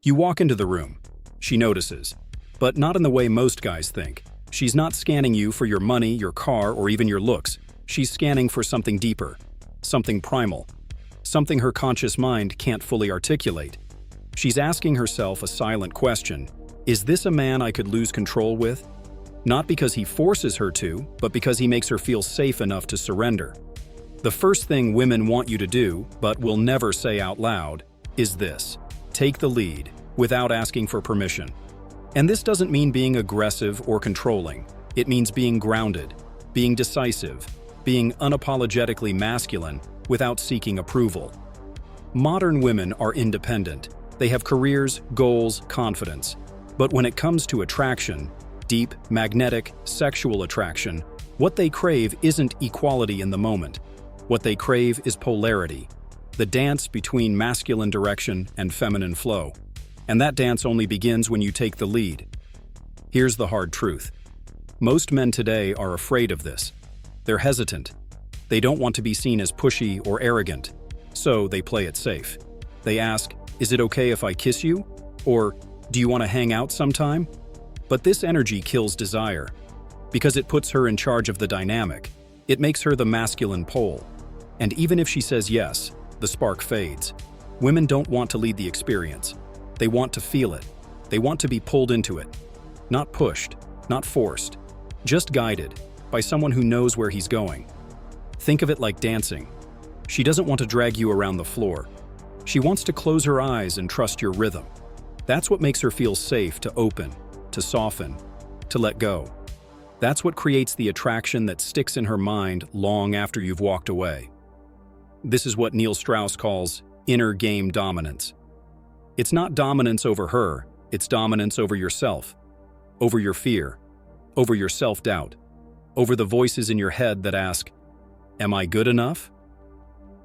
You walk into the room. She notices, but not in the way most guys think. She's not scanning you for your money, your car, or even your looks. She's scanning for something deeper, something primal, something her conscious mind can't fully articulate. She's asking herself a silent question. Is this a man I could lose control with? Not because he forces her to, but because he makes her feel safe enough to surrender. The first thing women want you to do, but will never say out loud, is this: take the lead, without asking for permission. And this doesn't mean being aggressive or controlling. It means being grounded, being decisive, being unapologetically masculine without seeking approval. Modern women are independent. They have careers, goals, confidence. But when it comes to attraction, deep, magnetic, sexual attraction, what they crave isn't equality in the moment. What they crave is polarity, the dance between masculine direction and feminine flow. And that dance only begins when you take the lead. Here's the hard truth. Most men today are afraid of this. They're hesitant. They don't want to be seen as pushy or arrogant, so they play it safe. They ask, "Is it okay if I kiss you?" Or, "Do you want to hang out sometime?" But this energy kills desire, because it puts her in charge of the dynamic. It makes her the masculine pole. And even if she says yes, the spark fades. Women don't want to lead the experience. They want to feel it. They want to be pulled into it. Not pushed, not forced, just guided by someone who knows where he's going. Think of it like dancing. She doesn't want to drag you around the floor. She wants to close her eyes and trust your rhythm. That's what makes her feel safe to open, to soften, to let go. That's what creates the attraction that sticks in her mind long after you've walked away. This is what Strauss calls inner game dominance. It's not dominance over her, it's dominance over yourself, over your fear, over your self-doubt, over the voices in your head that ask, "Am I good enough?"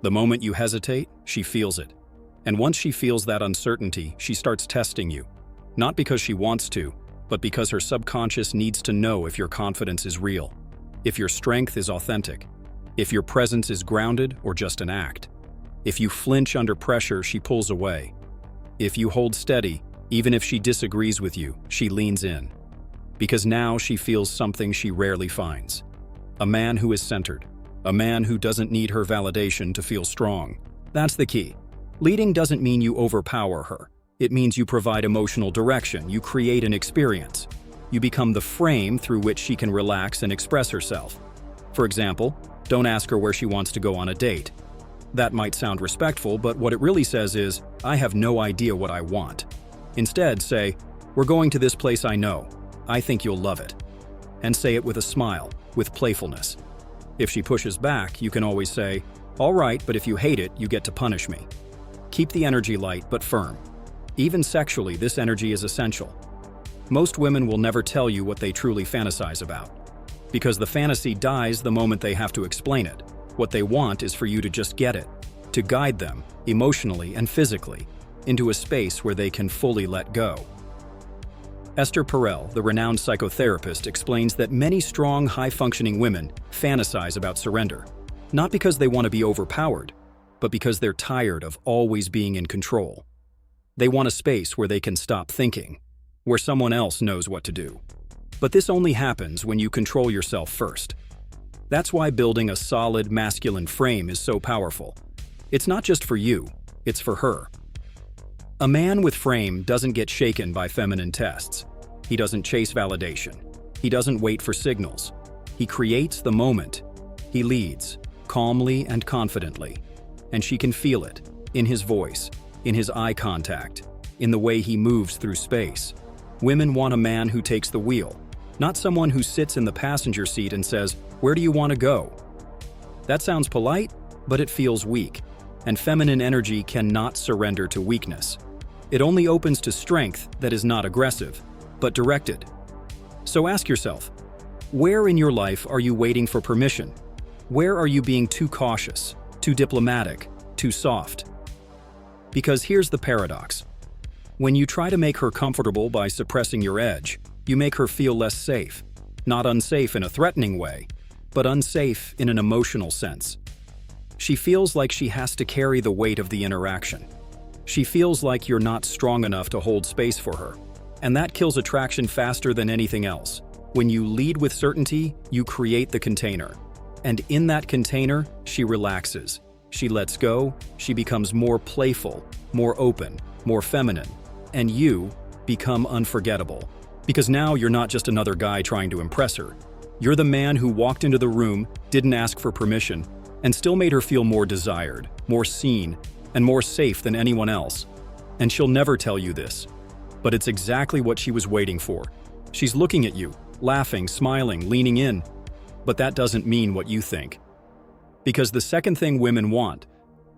The moment you hesitate, she feels it. And once she feels that uncertainty, she starts testing you. Not because she wants to, but because her subconscious needs to know if your confidence is real, if your strength is authentic, if your presence is grounded or just an act. If you flinch under pressure, she pulls away. If you hold steady, even if she disagrees with you, she leans in. Because now she feels something she rarely finds. A man who is centered. A man who doesn't need her validation to feel strong. That's the key. Leading doesn't mean you overpower her. It means you provide emotional direction, you create an experience. You become the frame through which she can relax and express herself. For example, don't ask her where she wants to go on a date. That might sound respectful, but what it really says is, "I have no idea what I want." Instead, say, "We're going to this place I know. I think you'll love it." And say it with a smile, with playfulness. If she pushes back, you can always say, "All right, but if you hate it, you get to punish me." Keep the energy light but firm. Even sexually, this energy is essential. Most women will never tell you what they truly fantasize about, because the fantasy dies the moment they have to explain it. What they want is for you to just get it, to guide them, emotionally and physically, into a space where they can fully let go. Esther Perel, the renowned psychotherapist, explains that many strong, high-functioning women fantasize about surrender, not because they want to be overpowered, but because they're tired of always being in control. They want a space where they can stop thinking, where someone else knows what to do. But this only happens when you control yourself first. That's why building a solid, masculine frame is so powerful. It's not just for you, it's for her. A man with frame doesn't get shaken by feminine tests. He doesn't chase validation. He doesn't wait for signals. He creates the moment. He leads, calmly and confidently. And she can feel it, in his voice, in his eye contact, in the way he moves through space. Women want a man who takes the wheel, not someone who sits in the passenger seat and says, "Where do you want to go?" That sounds polite, but it feels weak, and feminine energy cannot surrender to weakness. It only opens to strength that is not aggressive, but directed. So ask yourself, where in your life are you waiting for permission? Where are you being too cautious, too diplomatic, too soft? Because here's the paradox. When you try to make her comfortable by suppressing your edge, you make her feel less safe. Not unsafe in a threatening way, but unsafe in an emotional sense. She feels like she has to carry the weight of the interaction. She feels like you're not strong enough to hold space for her. And that kills attraction faster than anything else. When you lead with certainty, you create the container. And in that container, she relaxes. She lets go, she becomes more playful, more open, more feminine. And you become unforgettable. Because now you're not just another guy trying to impress her. You're the man who walked into the room, didn't ask for permission, and still made her feel more desired, more seen, and more safe than anyone else. And she'll never tell you this, but it's exactly what she was waiting for. She's looking at you, laughing, smiling, leaning in, but that doesn't mean what you think. Because the second thing women want,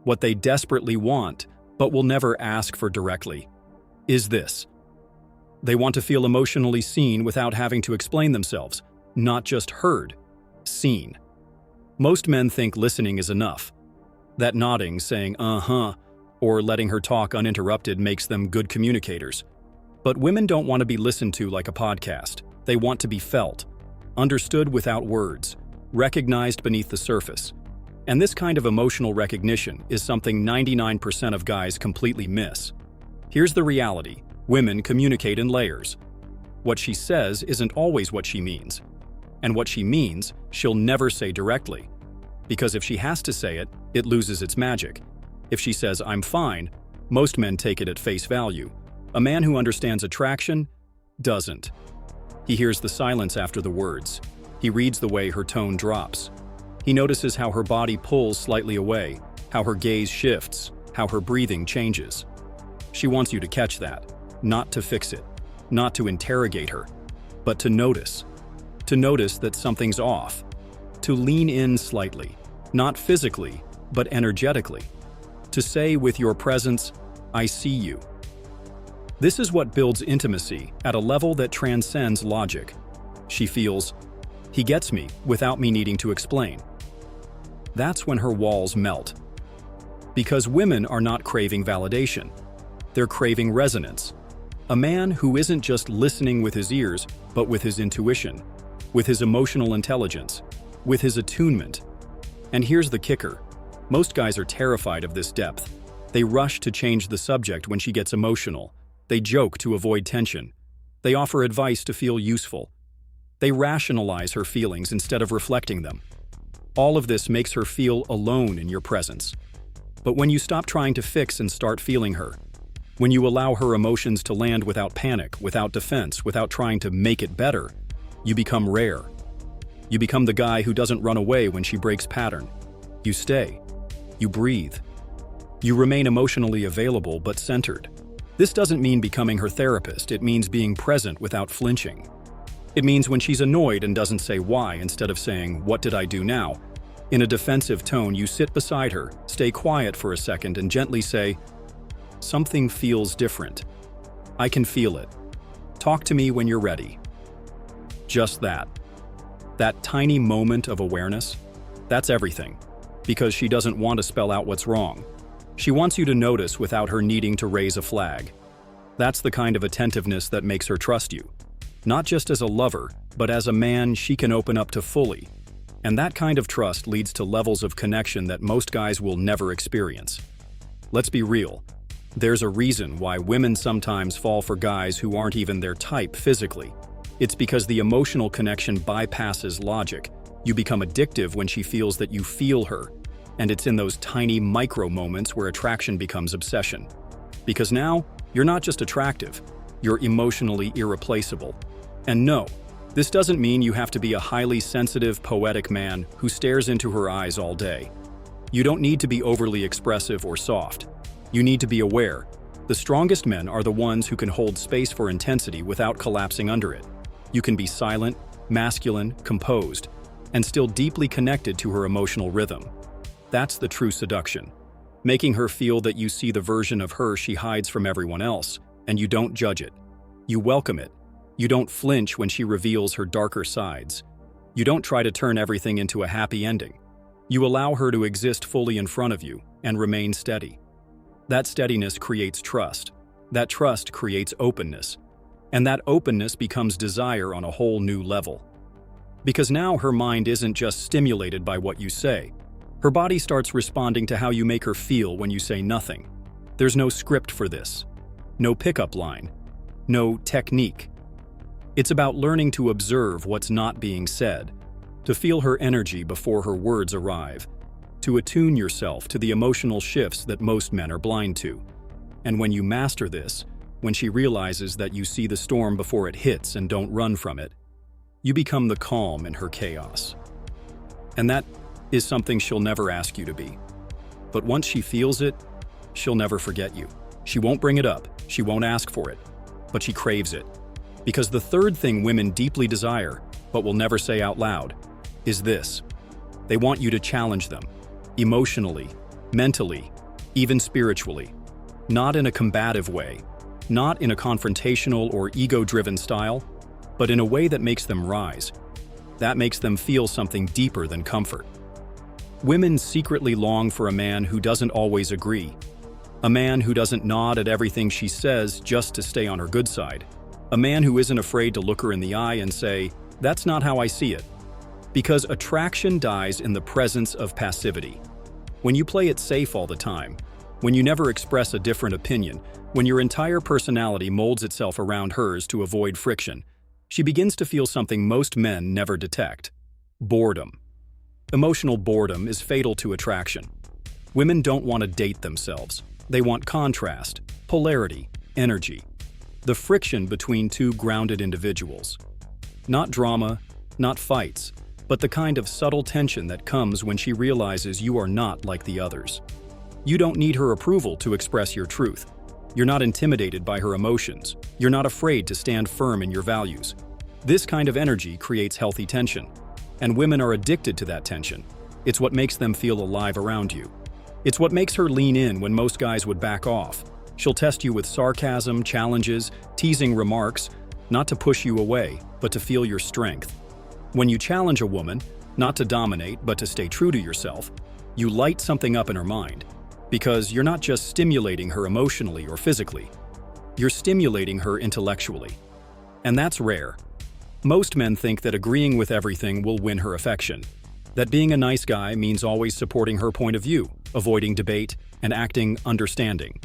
what they desperately want, but will never ask for directly, is this. They want to feel emotionally seen without having to explain themselves, not just heard, seen. Most men think listening is enough. That nodding, saying "uh-huh," or letting her talk uninterrupted makes them good communicators. But women don't want to be listened to like a podcast. They want to be felt, understood without words, recognized beneath the surface. And this kind of emotional recognition is something 99% of guys completely miss. Here's the reality. Women communicate in layers. What she says isn't always what she means. And what she means, she'll never say directly. Because if she has to say it, it loses its magic. If she says, "I'm fine," most men take it at face value. A man who understands attraction doesn't. He hears the silence after the words. He reads the way her tone drops. He notices how her body pulls slightly away, how her gaze shifts, how her breathing changes. She wants you to catch that, not to fix it, not to interrogate her, but to notice. To notice that something's off. To lean in slightly, not physically, but energetically. To say with your presence, "I see you." This is what builds intimacy at a level that transcends logic. She feels, "He gets me without me needing to explain." That's when her walls melt. Because women are not craving validation. They're craving resonance. A man who isn't just listening with his ears, but with his intuition, with his emotional intelligence, with his attunement. And here's the kicker. Most guys are terrified of this depth. They rush to change the subject when she gets emotional. They joke to avoid tension. They offer advice to feel useful. They rationalize her feelings instead of reflecting them. All of this makes her feel alone in your presence. But when you stop trying to fix and start feeling her, when you allow her emotions to land without panic, without defense, without trying to make it better, you become rare. You become the guy who doesn't run away when she breaks pattern. You stay. You breathe. You remain emotionally available but centered. This doesn't mean becoming her therapist. It means being present without flinching. It means when she's annoyed and doesn't say why, instead of saying, "What did I do now?" In a defensive tone, you sit beside her, stay quiet for a second, and gently say, "Something feels different. I can feel it. Talk to me when you're ready." Just that. That tiny moment of awareness, that's everything. Because she doesn't want to spell out what's wrong. She wants you to notice without her needing to raise a flag. That's the kind of attentiveness that makes her trust you. Not just as a lover, but as a man she can open up to fully. And that kind of trust leads to levels of connection that most guys will never experience. Let's be real. There's a reason why women sometimes fall for guys who aren't even their type physically. It's because the emotional connection bypasses logic. You become addictive when she feels that you feel her. And it's in those tiny micro moments where attraction becomes obsession. Because now, you're not just attractive, you're emotionally irreplaceable. And no, this doesn't mean you have to be a highly sensitive, poetic man who stares into her eyes all day. You don't need to be overly expressive or soft. You need to be aware. The strongest men are the ones who can hold space for intensity without collapsing under it. You can be silent, masculine, composed, and still deeply connected to her emotional rhythm. That's the true seduction. Making her feel that you see the version of her she hides from everyone else, and you don't judge it. You welcome it. You don't flinch when she reveals her darker sides. You don't try to turn everything into a happy ending. You allow her to exist fully in front of you and remain steady. That steadiness creates trust. That trust creates openness. And that openness becomes desire on a whole new level. Because now her mind isn't just stimulated by what you say. Her body starts responding to how you make her feel when you say nothing. There's no script for this, no pickup line, no technique. It's about learning to observe what's not being said, to feel her energy before her words arrive, to attune yourself to the emotional shifts that most men are blind to. And when you master this, when she realizes that you see the storm before it hits and don't run from it, you become the calm in her chaos. And that is something she'll never ask you to be. But once she feels it, she'll never forget you. She won't bring it up, she won't ask for it, but she craves it. Because the third thing women deeply desire, but will never say out loud, is this. They want you to challenge them, emotionally, mentally, even spiritually. Not in a combative way, not in a confrontational or ego-driven style, but in a way that makes them rise. That makes them feel something deeper than comfort. Women secretly long for a man who doesn't always agree, a man who doesn't nod at everything she says just to stay on her good side, a man who isn't afraid to look her in the eye and say, "That's not how I see it." Because attraction dies in the presence of passivity. When you play it safe all the time, when you never express a different opinion, when your entire personality molds itself around hers to avoid friction, she begins to feel something most men never detect: boredom. Emotional boredom is fatal to attraction. Women don't want to date themselves. They want contrast, polarity, energy. The friction between two grounded individuals. Not drama, not fights, but the kind of subtle tension that comes when she realizes you are not like the others. You don't need her approval to express your truth. You're not intimidated by her emotions. You're not afraid to stand firm in your values. This kind of energy creates healthy tension, and women are addicted to that tension. It's what makes them feel alive around you. It's what makes her lean in when most guys would back off. She'll test you with sarcasm, challenges, teasing remarks, not to push you away, but to feel your strength. When you challenge a woman, not to dominate, but to stay true to yourself, you light something up in her mind. Because you're not just stimulating her emotionally or physically, you're stimulating her intellectually. And that's rare. Most men think that agreeing with everything will win her affection, that being a nice guy means always supporting her point of view, avoiding debate, and acting understanding.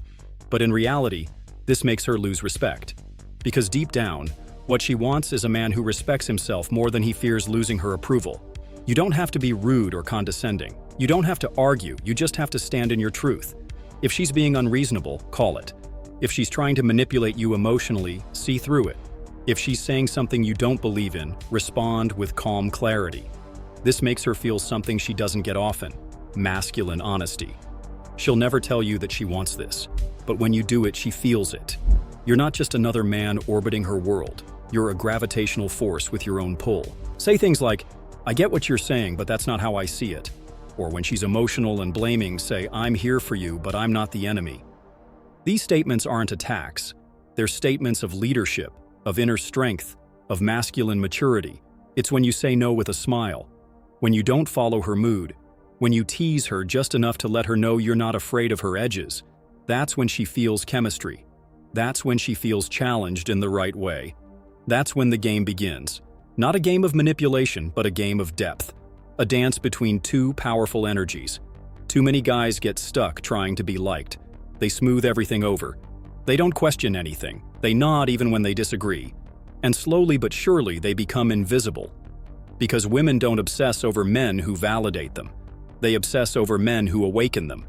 But in reality, this makes her lose respect. Because deep down, what she wants is a man who respects himself more than he fears losing her approval. You don't have to be rude or condescending. You don't have to argue, you just have to stand in your truth. If she's being unreasonable, call it. If she's trying to manipulate you emotionally, see through it. If she's saying something you don't believe in, respond with calm clarity. This makes her feel something she doesn't get often: masculine honesty. She'll never tell you that she wants this, but when you do it, she feels it. You're not just another man orbiting her world. You're a gravitational force with your own pull. Say things like, "I get what you're saying, but that's not how I see it." Or when she's emotional and blaming, say, "I'm here for you, but I'm not the enemy." These statements aren't attacks. They're statements of leadership, of inner strength, of masculine maturity. It's when you say no with a smile, when you don't follow her mood, when you tease her just enough to let her know you're not afraid of her edges. That's when she feels chemistry. That's when she feels challenged in the right way. That's when the game begins. Not a game of manipulation, but a game of depth. A dance between two powerful energies. Too many guys get stuck trying to be liked. They smooth everything over. They don't question anything. They nod even when they disagree. And slowly but surely they become invisible. Because women don't obsess over men who validate them. They obsess over men who awaken them.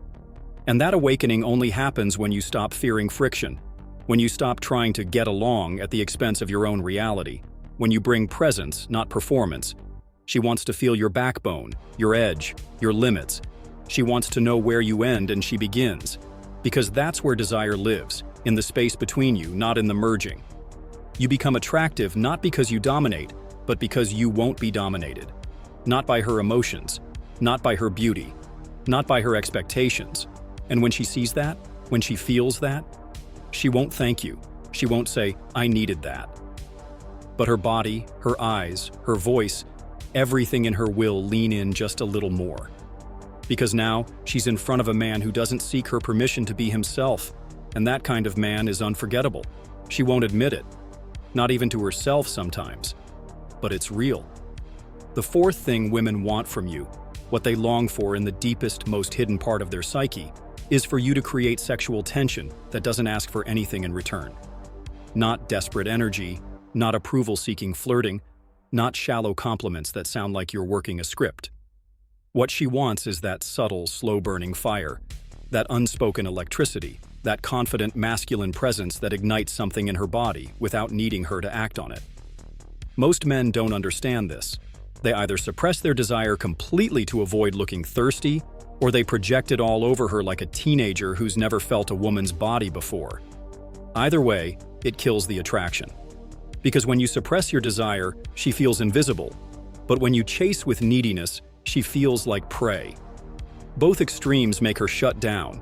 And that awakening only happens when you stop fearing friction. When you stop trying to get along at the expense of your own reality. When you bring presence, not performance. She wants to feel your backbone, your edge, your limits. She wants to know where you end and she begins. Because that's where desire lives, in the space between you, not in the merging. You become attractive not because you dominate, but because you won't be dominated. Not by her emotions, not by her beauty, not by her expectations. And when she sees that, when she feels that, she won't thank you. She won't say, "I needed that." But her body, her eyes, her voice, everything in her will lean in just a little more. Because now, she's in front of a man who doesn't seek her permission to be himself, and that kind of man is unforgettable. She won't admit it, not even to herself sometimes, but it's real. The fourth thing women want from you, what they long for in the deepest, most hidden part of their psyche, is for you to create sexual tension that doesn't ask for anything in return. Not desperate energy, not approval-seeking flirting, not shallow compliments that sound like you're working a script. What she wants is that subtle, slow-burning fire, that unspoken electricity, that confident masculine presence that ignites something in her body without needing her to act on it. Most men don't understand this. They either suppress their desire completely to avoid looking thirsty, or they project it all over her like a teenager who's never felt a woman's body before. Either way, it kills the attraction. Because when you suppress your desire, she feels invisible. But when you chase with neediness, she feels like prey. Both extremes make her shut down.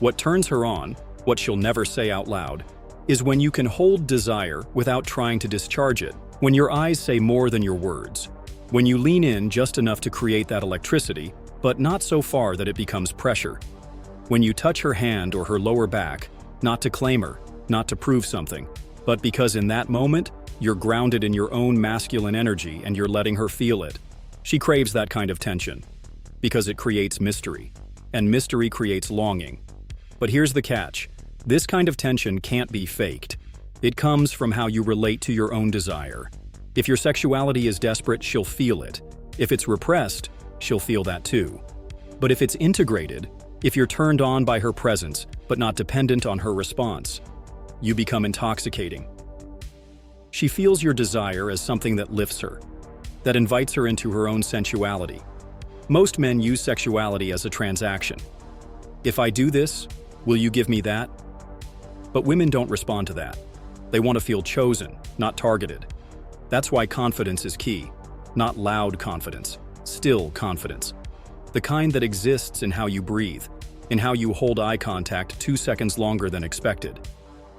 What turns her on, what she'll never say out loud, is when you can hold desire without trying to discharge it, when your eyes say more than your words, when you lean in just enough to create that electricity, but not so far that it becomes pressure. When you touch her hand or her lower back, not to claim her, not to prove something, but because in that moment, you're grounded in your own masculine energy and you're letting her feel it. She craves that kind of tension, because it creates mystery, and mystery creates longing. But here's the catch. This kind of tension can't be faked. It comes from how you relate to your own desire. If your sexuality is desperate, she'll feel it. If it's repressed, she'll feel that too. But if it's integrated, if you're turned on by her presence, but not dependent on her response, you become intoxicating. She feels your desire as something that lifts her, that invites her into her own sensuality. Most men use sexuality as a transaction. If I do this, will you give me that? But women don't respond to that. They want to feel chosen, not targeted. That's why confidence is key. Not loud confidence, still confidence. The kind that exists in how you breathe, in how you hold eye contact 2 seconds longer than expected,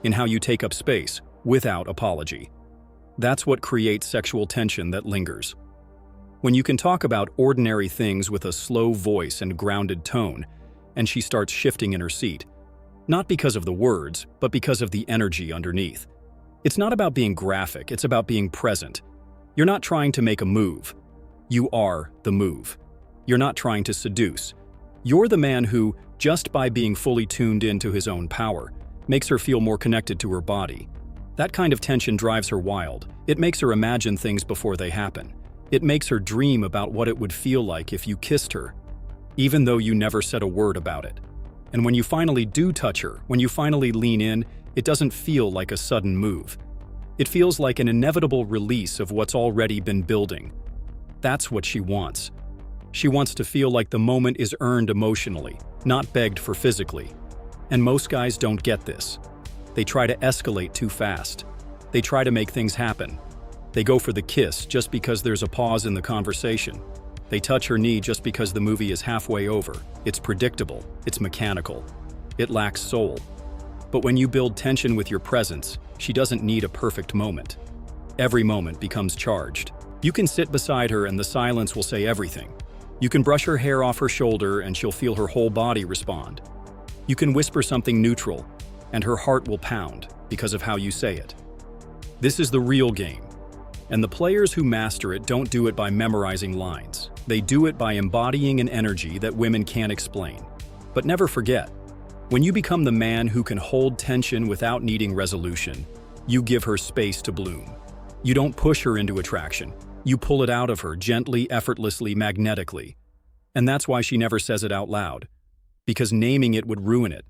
in how you take up space without apology. That's what creates sexual tension that lingers. When you can talk about ordinary things with a slow voice and grounded tone, and she starts shifting in her seat, not because of the words, but because of the energy underneath. It's not about being graphic, it's about being present. You're not trying to make a move. You are the move. You're not trying to seduce. You're the man who, just by being fully tuned into his own power, makes her feel more connected to her body. That kind of tension drives her wild. It makes her imagine things before they happen. It makes her dream about what it would feel like if you kissed her, even though you never said a word about it. And when you finally do touch her, when you finally lean in, it doesn't feel like a sudden move. It feels like an inevitable release of what's already been building. That's what she wants. She wants to feel like the moment is earned emotionally, not begged for physically. And most guys don't get this. They try to escalate too fast. They try to make things happen. They go for the kiss just because there's a pause in the conversation. They touch her knee just because the movie is halfway over. It's predictable. It's mechanical. It lacks soul. But when you build tension with your presence, she doesn't need a perfect moment. Every moment becomes charged. You can sit beside her and the silence will say everything. You can brush her hair off her shoulder and she'll feel her whole body respond. You can whisper something neutral and her heart will pound because of how you say it. This is the real game. And the players who master it don't do it by memorizing lines. They do it by embodying an energy that women can't explain. But never forget, when you become the man who can hold tension without needing resolution, you give her space to bloom. You don't push her into attraction. You pull it out of her gently, effortlessly, magnetically. And that's why she never says it out loud. Because naming it would ruin it.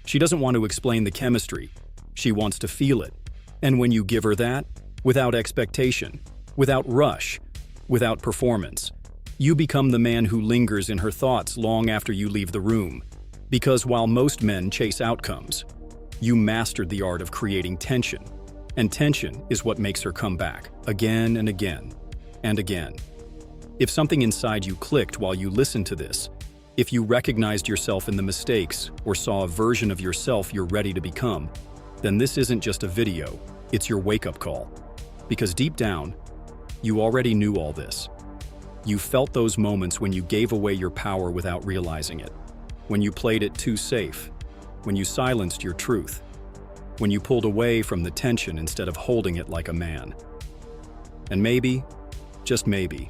She doesn't want to explain the chemistry. She wants to feel it. And when you give her that, without expectation, without rush, without performance, you become the man who lingers in her thoughts long after you leave the room. Because while most men chase outcomes, you mastered the art of creating tension. And tension is what makes her come back, again and again, and again. If something inside you clicked while you listened to this, if you recognized yourself in the mistakes or saw a version of yourself you're ready to become, then this isn't just a video, it's your wake-up call. Because deep down, you already knew all this. You felt those moments when you gave away your power without realizing it, when you played it too safe, when you silenced your truth, when you pulled away from the tension instead of holding it like a man. And maybe, just maybe,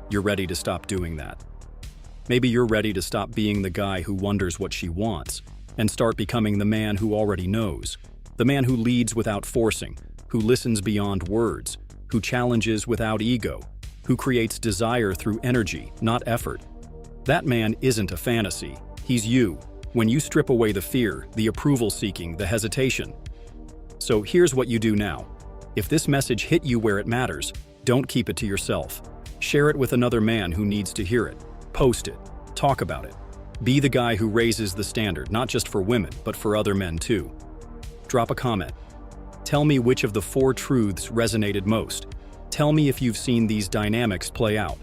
you're ready to stop doing that. Maybe you're ready to stop being the guy who wonders what she wants and start becoming the man who already knows. The man who leads without forcing, who listens beyond words, who challenges without ego, who creates desire through energy, not effort. That man isn't a fantasy. He's you. When you strip away the fear, the approval-seeking, the hesitation. So here's what you do now. If this message hit you where it matters, don't keep it to yourself. Share it with another man who needs to hear it. Post it. Talk about it. Be the guy who raises the standard, not just for women, but for other men too. Drop a comment. Tell me which of the 4 truths resonated most. Tell me if you've seen these dynamics play out.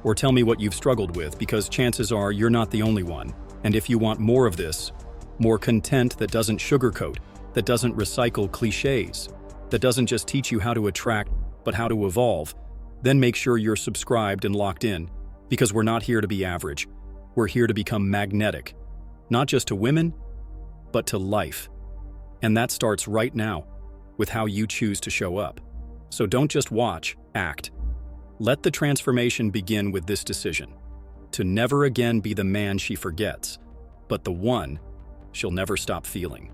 Or tell me what you've struggled with, because chances are you're not the only one. And if you want more of this, more content that doesn't sugarcoat, that doesn't recycle cliches, that doesn't just teach you how to attract, but how to evolve, then make sure you're subscribed and locked in, because we're not here to be average. We're here to become magnetic, not just to women, but to life. And that starts right now, with how you choose to show up. So don't just watch, act. Let the transformation begin with this decision: to never again be the man she forgets, but the one she'll never stop feeling.